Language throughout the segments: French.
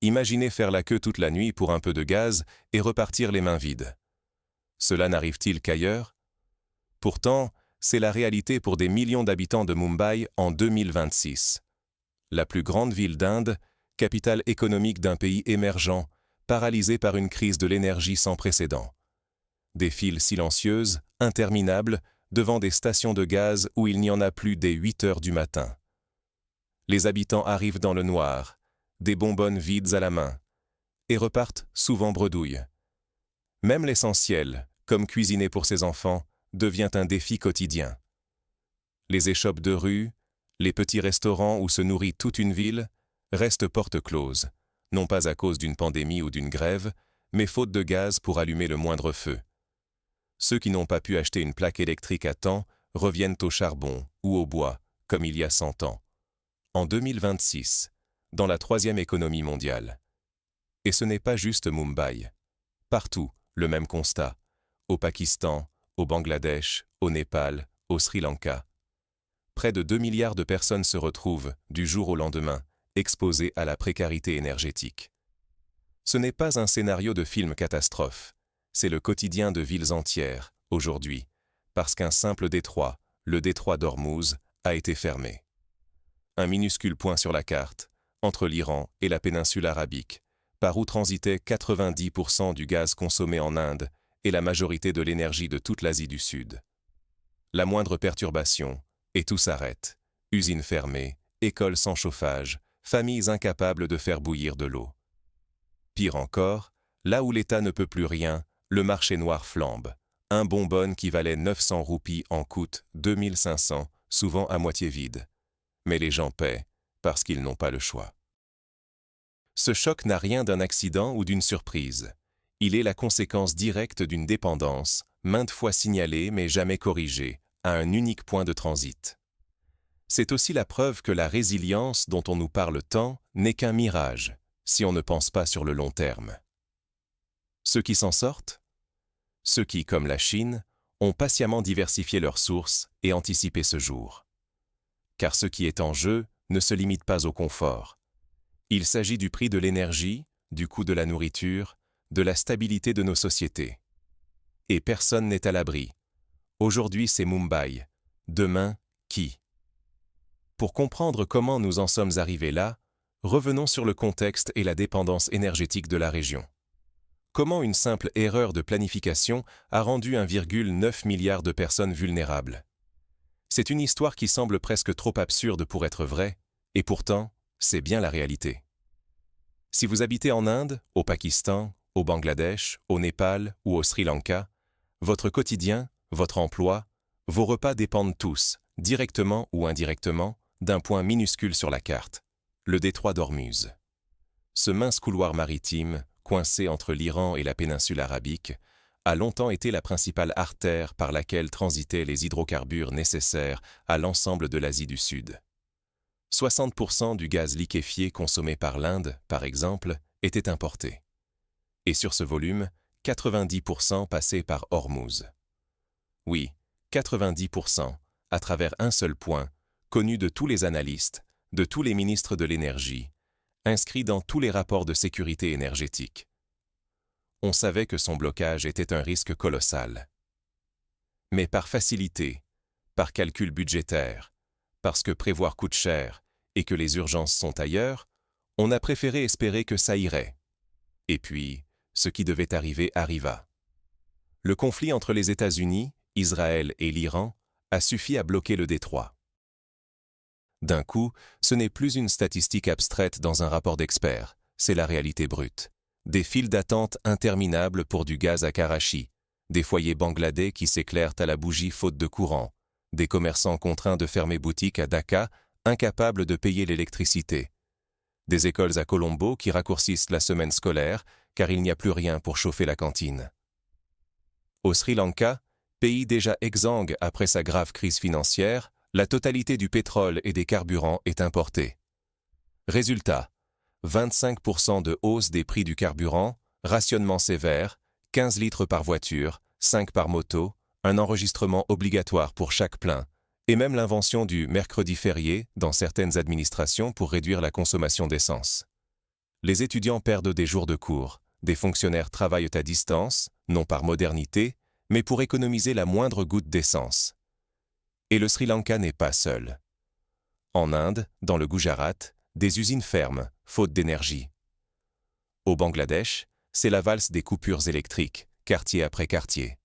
Imaginez faire la queue toute la nuit pour un peu de gaz et repartir les mains vides. Cela n'arrive-t-il qu'ailleurs? Pourtant, c'est la réalité pour des millions d'habitants de Mumbai en 2026. La plus grande ville d'Inde, capitale économique d'un pays émergent, paralysée par une crise de l'énergie sans précédent. Des files silencieuses, interminables, devant des stations de gaz où il n'y en a plus dès 8 heures du matin. Les habitants arrivent dans le noir, des bonbonnes vides à la main, et repartent souvent bredouilles. Même l'essentiel, comme cuisiner pour ses enfants, devient un défi quotidien. Les échoppes de rue, les petits restaurants où se nourrit toute une ville, restent portes closes, non pas à cause d'une pandémie ou d'une grève, mais faute de gaz pour allumer le moindre feu. Ceux qui n'ont pas pu acheter une plaque électrique à temps reviennent au charbon ou au bois, comme il y a 100 ans. En 2026, dans la troisième économie mondiale. Et ce n'est pas juste Mumbai. Partout, le même constat. Au Pakistan, au Bangladesh, au Népal, au Sri Lanka. Près de 2 milliards de personnes se retrouvent, du jour au lendemain, exposées à la précarité énergétique. Ce n'est pas un scénario de film catastrophe. C'est le quotidien de villes entières, aujourd'hui, parce qu'un simple détroit, le détroit d'Ormuz, a été fermé. Un minuscule point sur la carte, entre l'Iran et la péninsule arabique, par où transitait 90% du gaz consommé en Inde et la majorité de l'énergie de toute l'Asie du Sud. La moindre perturbation, et tout s'arrête. Usines fermées, écoles sans chauffage, familles incapables de faire bouillir de l'eau. Pire encore, là où l'État ne peut plus rien, le marché noir flambe. Un bonbonne qui valait 900 roupies en coûte 2500, souvent à moitié vide. Mais les gens paient, parce qu'ils n'ont pas le choix. Ce choc n'a rien d'un accident ou d'une surprise. Il est la conséquence directe d'une dépendance, maintes fois signalée mais jamais corrigée, à un unique point de transit. C'est aussi la preuve que la résilience dont on nous parle tant n'est qu'un mirage, si on ne pense pas sur le long terme. Ceux qui s'en sortent? Ceux qui, comme la Chine, ont patiemment diversifié leurs sources et anticipé ce jour. Car ce qui est en jeu ne se limite pas au confort. Il s'agit du prix de l'énergie, du coût de la nourriture, de la stabilité de nos sociétés. Et personne n'est à l'abri. Aujourd'hui, c'est Mumbai. Demain, qui? Pour comprendre comment nous en sommes arrivés là, revenons sur le contexte et la dépendance énergétique de la région. Comment une simple erreur de planification a rendu 1,9 milliard de personnes vulnérables? C'est une histoire qui semble presque trop absurde pour être vraie, et pourtant, c'est bien la réalité. Si vous habitez en Inde, au Pakistan, au Bangladesh, au Népal ou au Sri Lanka, votre quotidien, votre emploi, vos repas dépendent tous, directement ou indirectement, d'un point minuscule sur la carte, le détroit d'Ormuz. Ce mince couloir maritime, coincé entre l'Iran et la péninsule arabique, a longtemps été la principale artère par laquelle transitaient les hydrocarbures nécessaires à l'ensemble de l'Asie du Sud. 60% du gaz liquéfié consommé par l'Inde, par exemple, était importé. Et sur ce volume, 90% passait par Ormuz. Oui, 90%, à travers un seul point, connu de tous les analystes, de tous les ministres de l'énergie, inscrit dans tous les rapports de sécurité énergétique. On savait que son blocage était un risque colossal. Mais par facilité, par calcul budgétaire, parce que prévoir coûte cher et que les urgences sont ailleurs, on a préféré espérer que ça irait. Et puis, ce qui devait arriver arriva. Le conflit entre les États-Unis, Israël et l'Iran a suffi à bloquer le détroit. D'un coup, ce n'est plus une statistique abstraite dans un rapport d'experts, c'est la réalité brute. Des files d'attente interminables pour du gaz à Karachi, des foyers bangladais qui s'éclairent à la bougie faute de courant, des commerçants contraints de fermer boutique à Dhaka, incapables de payer l'électricité, des écoles à Colombo qui raccourcissent la semaine scolaire car il n'y a plus rien pour chauffer la cantine. Au Sri Lanka, pays déjà exsangue après sa grave crise financière, la totalité du pétrole et des carburants est importée. Résultat, 25% de hausse des prix du carburant, rationnement sévère, 15 litres par voiture, 5 par moto, un enregistrement obligatoire pour chaque plein, et même l'invention du mercredi férié dans certaines administrations pour réduire la consommation d'essence. Les étudiants perdent des jours de cours, des fonctionnaires travaillent à distance, non par modernité, mais pour économiser la moindre goutte d'essence. Et le Sri Lanka n'est pas seul. En Inde, dans le Gujarat, des usines ferment, faute d'énergie. Au Bangladesh, c'est la valse des coupures électriques, quartier après quartier.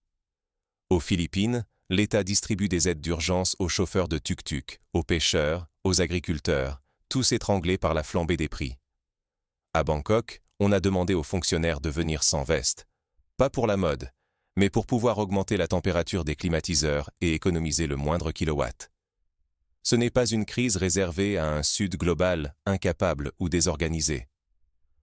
Aux Philippines, l'État distribue des aides d'urgence aux chauffeurs de tuk-tuk, aux pêcheurs, aux agriculteurs, tous étranglés par la flambée des prix. À Bangkok, on a demandé aux fonctionnaires de venir sans veste. Pas pour la mode, mais pour pouvoir augmenter la température des climatiseurs et économiser le moindre kilowatt. Ce n'est pas une crise réservée à un Sud global, incapable ou désorganisé.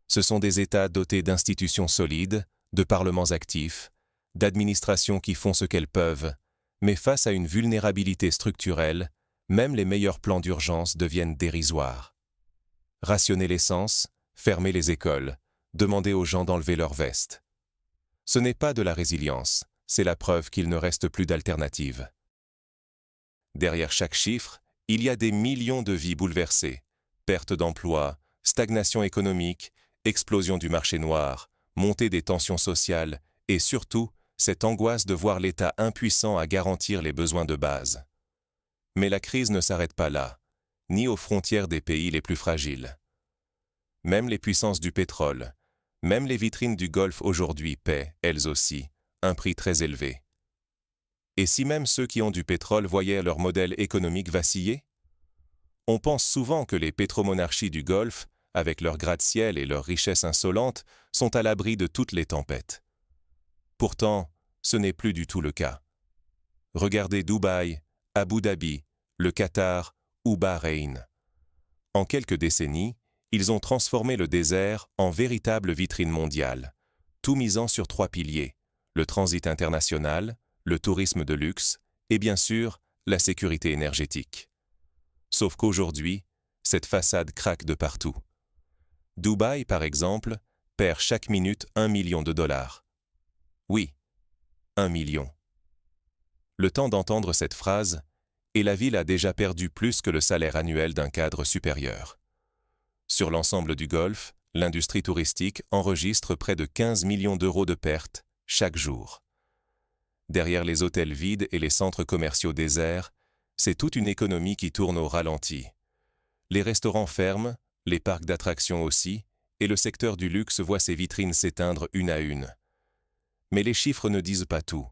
Ce sont des États dotés d'institutions solides, de parlements actifs, d'administrations qui font ce qu'elles peuvent, mais face à une vulnérabilité structurelle, même les meilleurs plans d'urgence deviennent dérisoires. Rationner l'essence, fermer les écoles, demander aux gens d'enlever leurs vestes. Ce n'est pas de la résilience, c'est la preuve qu'il ne reste plus d'alternative. Derrière chaque chiffre, il y a des millions de vies bouleversées, perte d'emplois, stagnation économique, explosion du marché noir, montée des tensions sociales et surtout, cette angoisse de voir l'État impuissant à garantir les besoins de base. Mais la crise ne s'arrête pas là, ni aux frontières des pays les plus fragiles. Même les puissances du pétrole, même les vitrines du Golfe aujourd'hui paient, elles aussi, un prix très élevé. Et si même ceux qui ont du pétrole voyaient leur modèle économique vaciller? On pense souvent que les pétromonarchies du Golfe, avec leurs gratte-ciel et leurs richesses insolentes, sont à l'abri de toutes les tempêtes. Pourtant, ce n'est plus du tout le cas. Regardez Dubaï, Abu Dhabi, le Qatar ou Bahreïn. En quelques décennies, ils ont transformé le désert en véritable vitrine mondiale, tout misant sur 3 piliers, le transit international, le tourisme de luxe et bien sûr, la sécurité énergétique. Sauf qu'aujourd'hui, cette façade craque de partout. Dubaï, par exemple, perd chaque minute 1 million de dollars. Oui, 1 million. Le temps d'entendre cette phrase, et la ville a déjà perdu plus que le salaire annuel d'un cadre supérieur. Sur l'ensemble du Golfe, l'industrie touristique enregistre près de 15 millions d'euros de pertes chaque jour. Derrière les hôtels vides et les centres commerciaux déserts, c'est toute une économie qui tourne au ralenti. Les restaurants ferment, les parcs d'attractions aussi, et le secteur du luxe voit ses vitrines s'éteindre une à une. Mais les chiffres ne disent pas tout.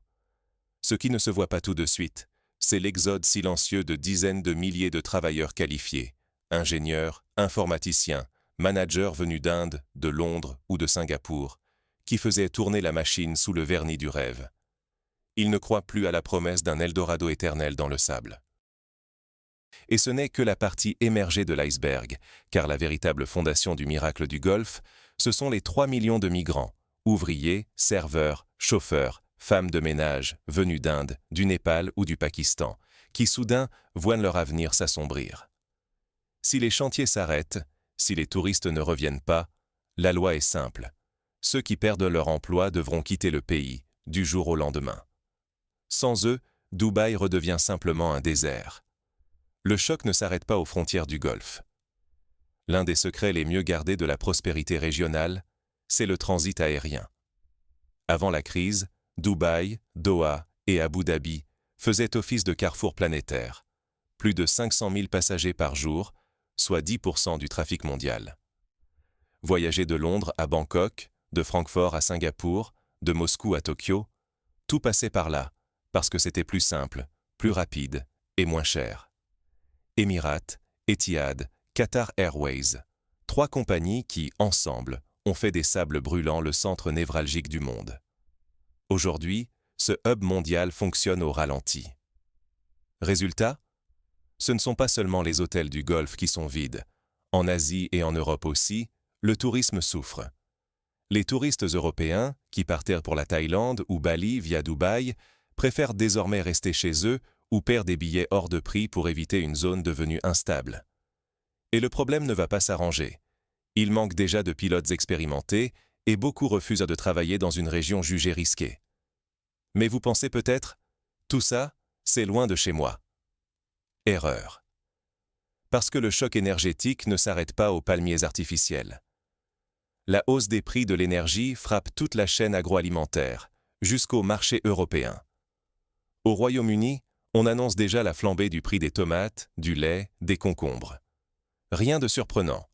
Ce qui ne se voit pas tout de suite, c'est l'exode silencieux de dizaines de milliers de travailleurs qualifiés, ingénieurs, informaticiens, managers venus d'Inde, de Londres ou de Singapour, qui faisaient tourner la machine sous le vernis du rêve. Ils ne croient plus à la promesse d'un Eldorado éternel dans le sable. Et ce n'est que la partie émergée de l'iceberg, car la véritable fondation du miracle du Golfe, ce sont les 3 millions de migrants, ouvriers, serveurs, chauffeurs, femmes de ménage, venus d'Inde, du Népal ou du Pakistan, qui soudain voient leur avenir s'assombrir. Si les chantiers s'arrêtent, si les touristes ne reviennent pas, la loi est simple. Ceux qui perdent leur emploi devront quitter le pays, du jour au lendemain. Sans eux, Dubaï redevient simplement un désert. Le choc ne s'arrête pas aux frontières du Golfe. L'un des secrets les mieux gardés de la prospérité régionale, c'est le transit aérien. Avant la crise, Dubaï, Doha et Abu Dhabi faisaient office de carrefour planétaire. Plus de 500 000 passagers par jour, soit 10% du trafic mondial. Voyager de Londres à Bangkok, de Francfort à Singapour, de Moscou à Tokyo, tout passait par là, parce que c'était plus simple, plus rapide et moins cher. Emirates, Etihad, Qatar Airways, 3 compagnies qui, ensemble, ont fait des sables brûlants le centre névralgique du monde. Aujourd'hui, ce hub mondial fonctionne au ralenti. Résultat ? Ce ne sont pas seulement les hôtels du Golfe qui sont vides. En Asie et en Europe aussi, le tourisme souffre. Les touristes européens, qui partaient pour la Thaïlande ou Bali via Dubaï, préfèrent désormais rester chez eux ou perdent des billets hors de prix pour éviter une zone devenue instable. Et le problème ne va pas s'arranger. Il manque déjà de pilotes expérimentés et beaucoup refusent de travailler dans une région jugée risquée. Mais vous pensez peut-être, tout ça, c'est loin de chez moi. Erreur. Parce que le choc énergétique ne s'arrête pas aux palmiers artificiels. La hausse des prix de l'énergie frappe toute la chaîne agroalimentaire, jusqu'au marché européen. Au Royaume-Uni, on annonce déjà la flambée du prix des tomates, du lait, des concombres. Rien de surprenant.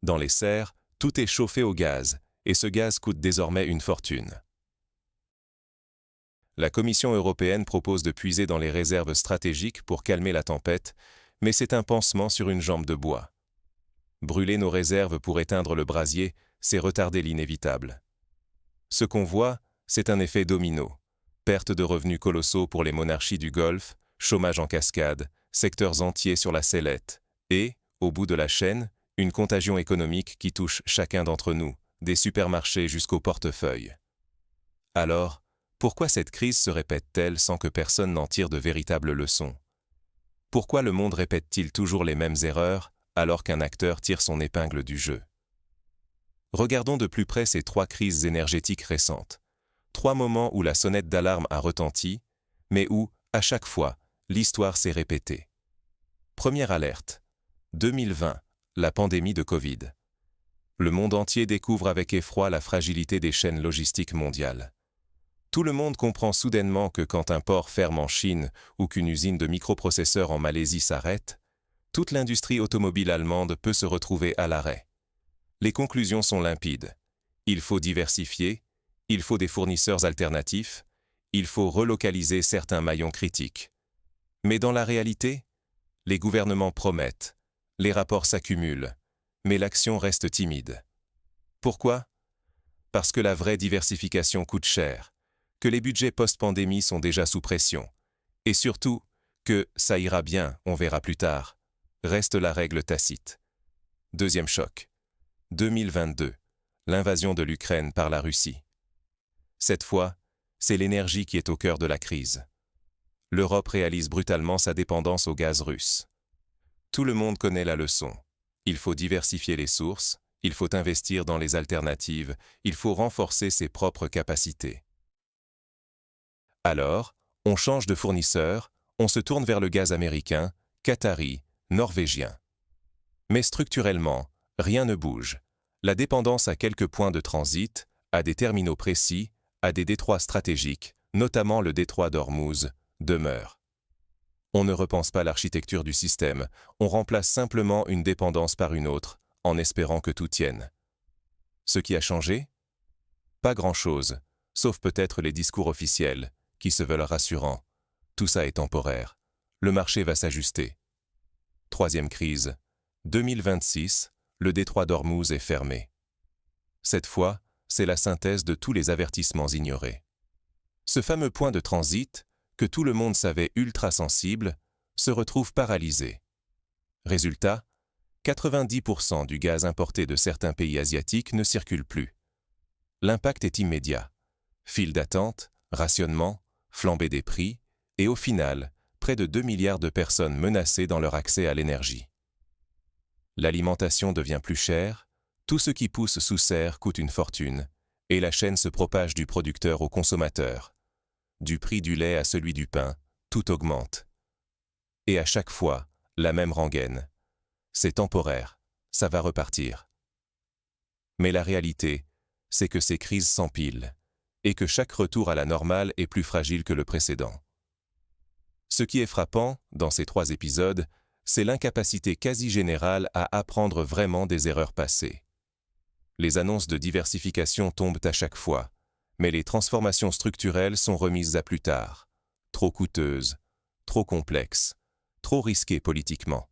Dans les serres, tout est chauffé au gaz, et ce gaz coûte désormais une fortune. La Commission européenne propose de puiser dans les réserves stratégiques pour calmer la tempête, mais c'est un pansement sur une jambe de bois. Brûler nos réserves pour éteindre le brasier, c'est retarder l'inévitable. Ce qu'on voit, c'est un effet domino. Perte de revenus colossaux pour les monarchies du Golfe, chômage en cascade, secteurs entiers sur la sellette, et, au bout de la chaîne, une contagion économique qui touche chacun d'entre nous, des supermarchés jusqu'au portefeuille. Alors, pourquoi cette crise se répète-t-elle sans que personne n'en tire de véritables leçons? Pourquoi le monde répète-t-il toujours les mêmes erreurs, alors qu'un acteur tire son épingle du jeu? Regardons de plus près ces 3 crises énergétiques récentes. 3 moments où la sonnette d'alarme a retenti, mais où, à chaque fois, l'histoire s'est répétée. Première alerte. 2020, la pandémie de Covid. Le monde entier découvre avec effroi la fragilité des chaînes logistiques mondiales. Tout le monde comprend soudainement que quand un port ferme en Chine ou qu'une usine de microprocesseurs en Malaisie s'arrête, toute l'industrie automobile allemande peut se retrouver à l'arrêt. Les conclusions sont limpides. Il faut diversifier, il faut des fournisseurs alternatifs, il faut relocaliser certains maillons critiques. Mais dans la réalité, les gouvernements promettent, les rapports s'accumulent, mais l'action reste timide. Pourquoi? Parce que la vraie diversification coûte cher, que les budgets post-pandémie sont déjà sous pression, et surtout que « ça ira bien, on verra plus tard » reste la règle tacite. Deuxième choc. 2022. L'invasion de l'Ukraine par la Russie. Cette fois, c'est l'énergie qui est au cœur de la crise. L'Europe réalise brutalement sa dépendance au gaz russe. Tout le monde connaît la leçon. Il faut diversifier les sources, il faut investir dans les alternatives, il faut renforcer ses propres capacités. Alors, on change de fournisseur, on se tourne vers le gaz américain, qatari, norvégien. Mais structurellement, rien ne bouge. La dépendance à quelques points de transit, à des terminaux précis, à des détroits stratégiques, notamment le détroit d'Ormuz, demeure. On ne repense pas l'architecture du système, on remplace simplement une dépendance par une autre, en espérant que tout tienne. Ce qui a changé? Pas grand-chose, sauf peut-être les discours officiels, qui se veulent rassurants. Tout ça est temporaire. Le marché va s'ajuster. Troisième crise. 2026, le détroit d'Ormuz est fermé. Cette fois, c'est la synthèse de tous les avertissements ignorés. Ce fameux point de transit, que tout le monde savait ultra sensible, se retrouve paralysé. Résultat, 90% du gaz importé de certains pays asiatiques ne circule plus. L'impact est immédiat. File d'attente, rationnement, flambée des prix, et au final, près de 2 milliards de personnes menacées dans leur accès à l'énergie. L'alimentation devient plus chère, tout ce qui pousse sous serre coûte une fortune, et la chaîne se propage du producteur au consommateur. Du prix du lait à celui du pain, tout augmente. Et à chaque fois, la même rengaine. C'est temporaire, ça va repartir. Mais la réalité, c'est que ces crises s'empilent, et que chaque retour à la normale est plus fragile que le précédent. Ce qui est frappant, dans ces 3 épisodes, c'est l'incapacité quasi générale à apprendre vraiment des erreurs passées. Les annonces de diversification tombent à chaque fois, mais les transformations structurelles sont remises à plus tard, trop coûteuses, trop complexes, trop risquées politiquement.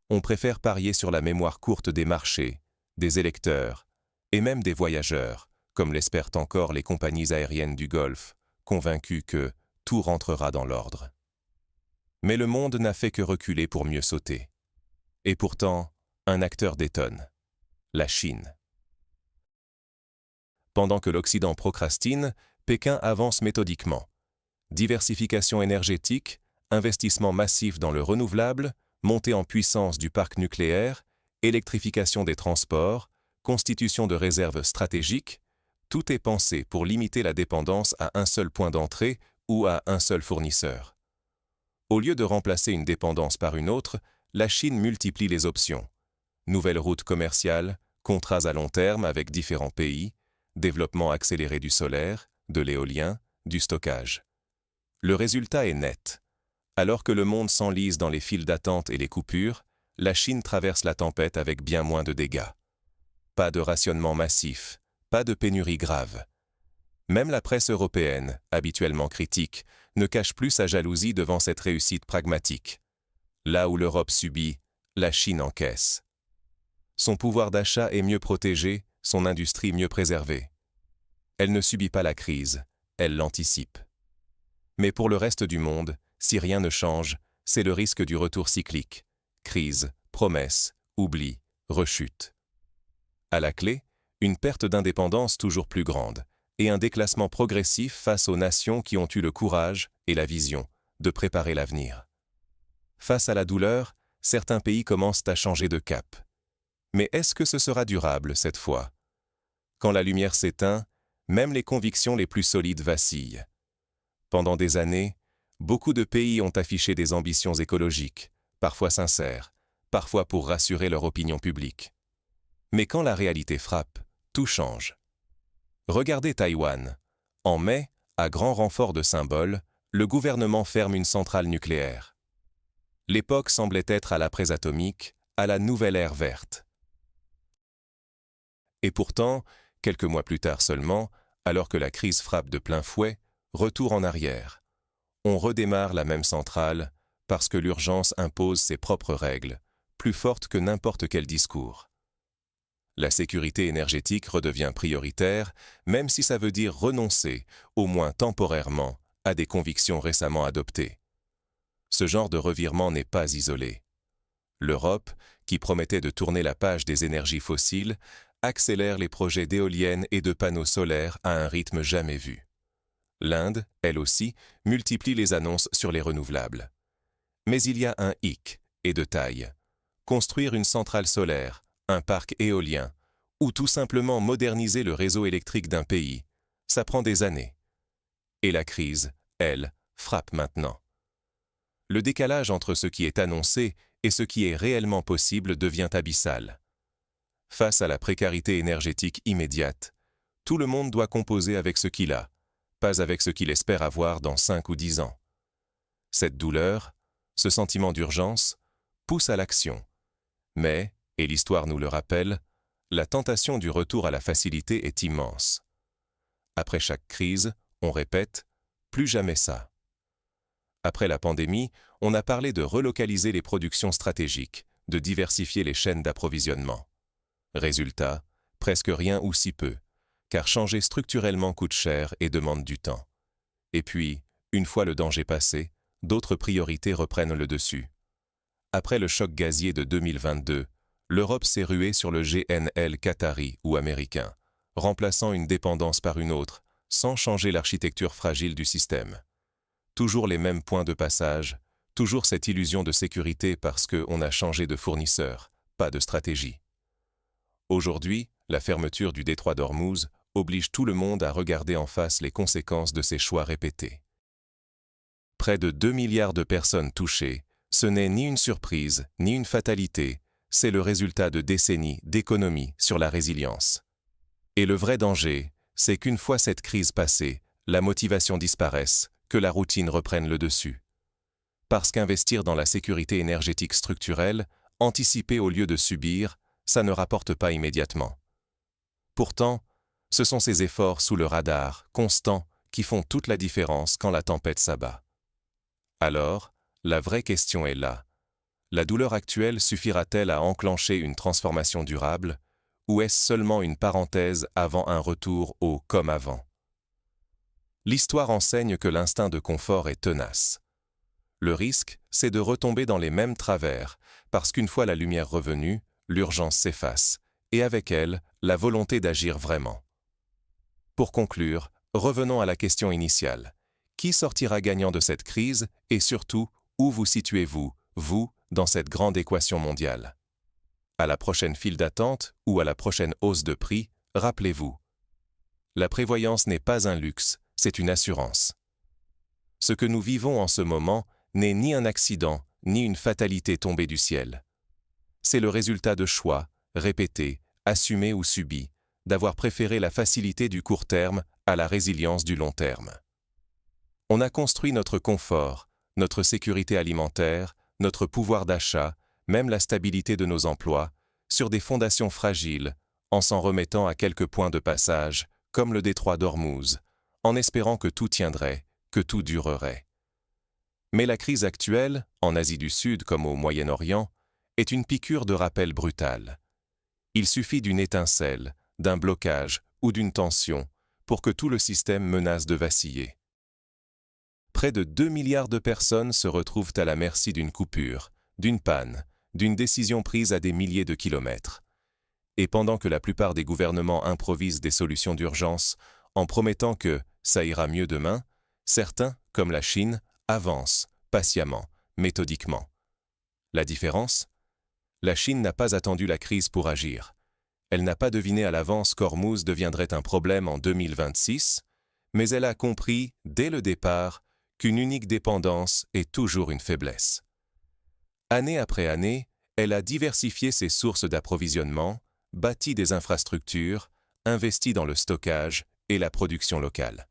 On préfère parier sur la mémoire courte des marchés, des électeurs, et même des voyageurs, comme l'espèrent encore les compagnies aériennes du Golfe, convaincus que tout rentrera dans l'ordre. Mais le monde n'a fait que reculer pour mieux sauter. Et pourtant, un acteur détonne, la Chine. Pendant que l'Occident procrastine, Pékin avance méthodiquement. Diversification énergétique, investissement massif dans le renouvelable, montée en puissance du parc nucléaire, électrification des transports, constitution de réserves stratégiques, tout est pensé pour limiter la dépendance à un seul point d'entrée ou à un seul fournisseur. Au lieu de remplacer une dépendance par une autre, la Chine multiplie les options. Nouvelles routes commerciales, contrats à long terme avec différents pays, développement accéléré du solaire, de l'éolien, du stockage. Le résultat est net. Alors que le monde s'enlise dans les files d'attente et les coupures, la Chine traverse la tempête avec bien moins de dégâts. Pas de rationnement massif, pas de pénurie grave. Même la presse européenne, habituellement critique, ne cache plus sa jalousie devant cette réussite pragmatique. Là où l'Europe subit, la Chine encaisse. Son pouvoir d'achat est mieux protégé, son industrie mieux préservée. Elle ne subit pas la crise, elle l'anticipe. Mais pour le reste du monde, si rien ne change, c'est le risque du retour cyclique. Crise, promesse, oubli, rechute. À la clé, une perte d'indépendance toujours plus grande et un déclassement progressif face aux nations qui ont eu le courage et la vision de préparer l'avenir. Face à la douleur, certains pays commencent à changer de cap. Mais est-ce que ce sera durable cette fois? Quand la lumière s'éteint, même les convictions les plus solides vacillent. Pendant des années, beaucoup de pays ont affiché des ambitions écologiques, parfois sincères, parfois pour rassurer leur opinion publique. Mais quand la réalité frappe, tout change. Regardez Taïwan. En mai, à grand renfort de symboles, le gouvernement ferme une centrale nucléaire. L'époque semblait être à l'après-atomique, à la nouvelle ère verte. Et pourtant, quelques mois plus tard seulement, alors que la crise frappe de plein fouet, retour en arrière. On redémarre la même centrale parce que l'urgence impose ses propres règles, plus fortes que n'importe quel discours. La sécurité énergétique redevient prioritaire, même si ça veut dire renoncer, au moins temporairement, à des convictions récemment adoptées. Ce genre de revirement n'est pas isolé. L'Europe, qui promettait de tourner la page des énergies fossiles, accélère les projets d'éoliennes et de panneaux solaires à un rythme jamais vu. L'Inde, elle aussi, multiplie les annonces sur les renouvelables. Mais il y a un hic, et de taille. Construire une centrale solaire, un parc éolien, ou tout simplement moderniser le réseau électrique d'un pays, ça prend des années. Et la crise, elle, frappe maintenant. Le décalage entre ce qui est annoncé et ce qui est réellement possible devient abyssal. Face à la précarité énergétique immédiate, tout le monde doit composer avec ce qu'il a, pas avec ce qu'il espère avoir dans 5 ou 10 ans. Cette douleur, ce sentiment d'urgence, pousse à l'action. Mais, et l'histoire nous le rappelle, la tentation du retour à la facilité est immense. Après chaque crise, on répète « plus jamais ça ». Après la pandémie, on a parlé de relocaliser les productions stratégiques, de diversifier les chaînes d'approvisionnement. Résultat, presque rien ou si peu, car changer structurellement coûte cher et demande du temps. Et puis, une fois le danger passé, d'autres priorités reprennent le dessus. Après le choc gazier de 2022, l'Europe s'est ruée sur le GNL qatari ou américain, remplaçant une dépendance par une autre, sans changer l'architecture fragile du système. Toujours les mêmes points de passage, toujours cette illusion de sécurité parce qu'on a changé de fournisseur, pas de stratégie. Aujourd'hui, la fermeture du détroit d'Ormuz oblige tout le monde à regarder en face les conséquences de ces choix répétés. Près de 2 milliards de personnes touchées, ce n'est ni une surprise, ni une fatalité, c'est le résultat de décennies d'économie sur la résilience. Et le vrai danger, c'est qu'une fois cette crise passée, la motivation disparaisse, que la routine reprenne le dessus. Parce qu'investir dans la sécurité énergétique structurelle, anticiper au lieu de subir, ça ne rapporte pas immédiatement. Pourtant, ce sont ces efforts sous le radar, constants, qui font toute la différence quand la tempête s'abat. Alors, la vraie question est là. La douleur actuelle suffira-t-elle à enclencher une transformation durable, ou est-ce seulement une parenthèse avant un retour au « comme avant » ? L'histoire enseigne que l'instinct de confort est tenace. Le risque, c'est de retomber dans les mêmes travers, parce qu'une fois la lumière revenue, l'urgence s'efface, et avec elle, la volonté d'agir vraiment. Pour conclure, revenons à la question initiale. Qui sortira gagnant de cette crise et surtout, où vous situez-vous, vous, dans cette grande équation mondiale? À la prochaine file d'attente ou à la prochaine hausse de prix, rappelez-vous. La prévoyance n'est pas un luxe, c'est une assurance. Ce que nous vivons en ce moment n'est ni un accident, ni une fatalité tombée du ciel. C'est le résultat de choix, répétés, assumé ou subi, d'avoir préféré la facilité du court terme à la résilience du long terme. On a construit notre confort, notre sécurité alimentaire, notre pouvoir d'achat, même la stabilité de nos emplois, sur des fondations fragiles, en s'en remettant à quelques points de passage, comme le détroit d'Ormuz, en espérant que tout tiendrait, que tout durerait. Mais la crise actuelle, en Asie du Sud comme au Moyen-Orient, est une piqûre de rappel brutale. Il suffit d'une étincelle, d'un blocage ou d'une tension pour que tout le système menace de vaciller. Près de 2 milliards de personnes se retrouvent à la merci d'une coupure, d'une panne, d'une décision prise à des milliers de kilomètres. Et pendant que la plupart des gouvernements improvisent des solutions d'urgence en promettant que ça ira mieux demain, certains, comme la Chine, avancent, patiemment, méthodiquement. La différence ? La Chine n'a pas attendu la crise pour agir. Elle n'a pas deviné à l'avance qu'Ormuz deviendrait un problème en 2026, mais elle a compris, dès le départ, qu'une unique dépendance est toujours une faiblesse. Année après année, elle a diversifié ses sources d'approvisionnement, bâti des infrastructures, investi dans le stockage et la production locale.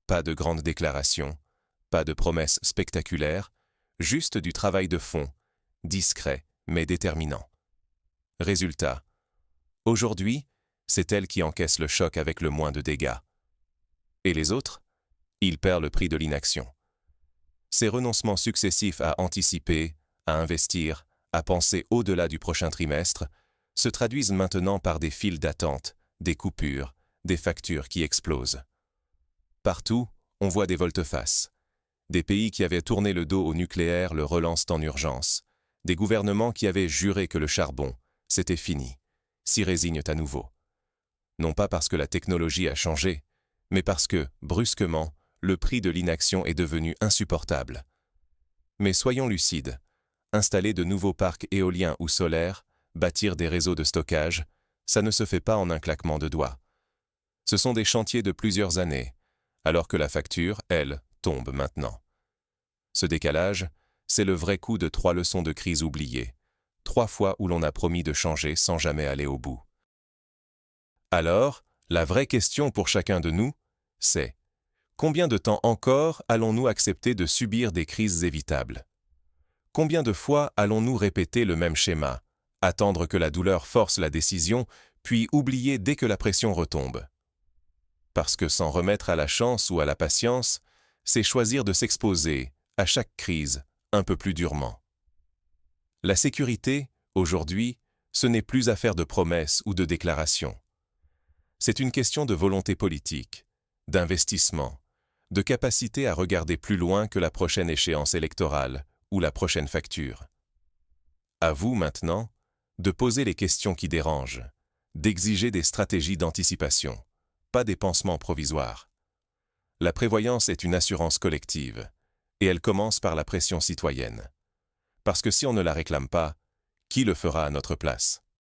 Pas de grandes déclarations, pas de promesses spectaculaires, juste du travail de fond, discret mais déterminant. Résultat, aujourd'hui, c'est elle qui encaisse le choc avec le moins de dégâts. Et les autres ? Ils perdent le prix de l'inaction. Ces renoncements successifs à anticiper, à investir, à penser au-delà du prochain trimestre, se traduisent maintenant par des files d'attente, des coupures, des factures qui explosent. Partout, on voit des volte-face. Des pays qui avaient tourné le dos au nucléaire le relancent en urgence. Des gouvernements qui avaient juré que le charbon, c'était fini, s'y résignent à nouveau. Non pas parce que la technologie a changé, mais parce que, brusquement, le prix de l'inaction est devenu insupportable. Mais soyons lucides, installer de nouveaux parcs éoliens ou solaires, bâtir des réseaux de stockage, ça ne se fait pas en un claquement de doigts. Ce sont des chantiers de plusieurs années, alors que la facture, elle, tombe maintenant. Ce décalage, c'est le vrai coup de 3 leçons de crise oubliées, 3 fois où l'on a promis de changer sans jamais aller au bout. Alors, la vraie question pour chacun de nous, c'est: combien de temps encore allons-nous accepter de subir des crises évitables ? Combien de fois allons-nous répéter le même schéma, attendre que la douleur force la décision, puis oublier dès que la pression retombe ? Parce que s'en remettre à la chance ou à la patience, c'est choisir de s'exposer, à chaque crise, un peu plus durement. La sécurité, aujourd'hui, ce n'est plus affaire de promesses ou de déclarations. C'est une question de volonté politique, d'investissement, de capacité à regarder plus loin que la prochaine échéance électorale ou la prochaine facture. À vous, maintenant, de poser les questions qui dérangent, d'exiger des stratégies d'anticipation, pas des pansements provisoires. La prévoyance est une assurance collective, et elle commence par la pression citoyenne. Parce que si on ne la réclame pas, qui le fera à notre place ?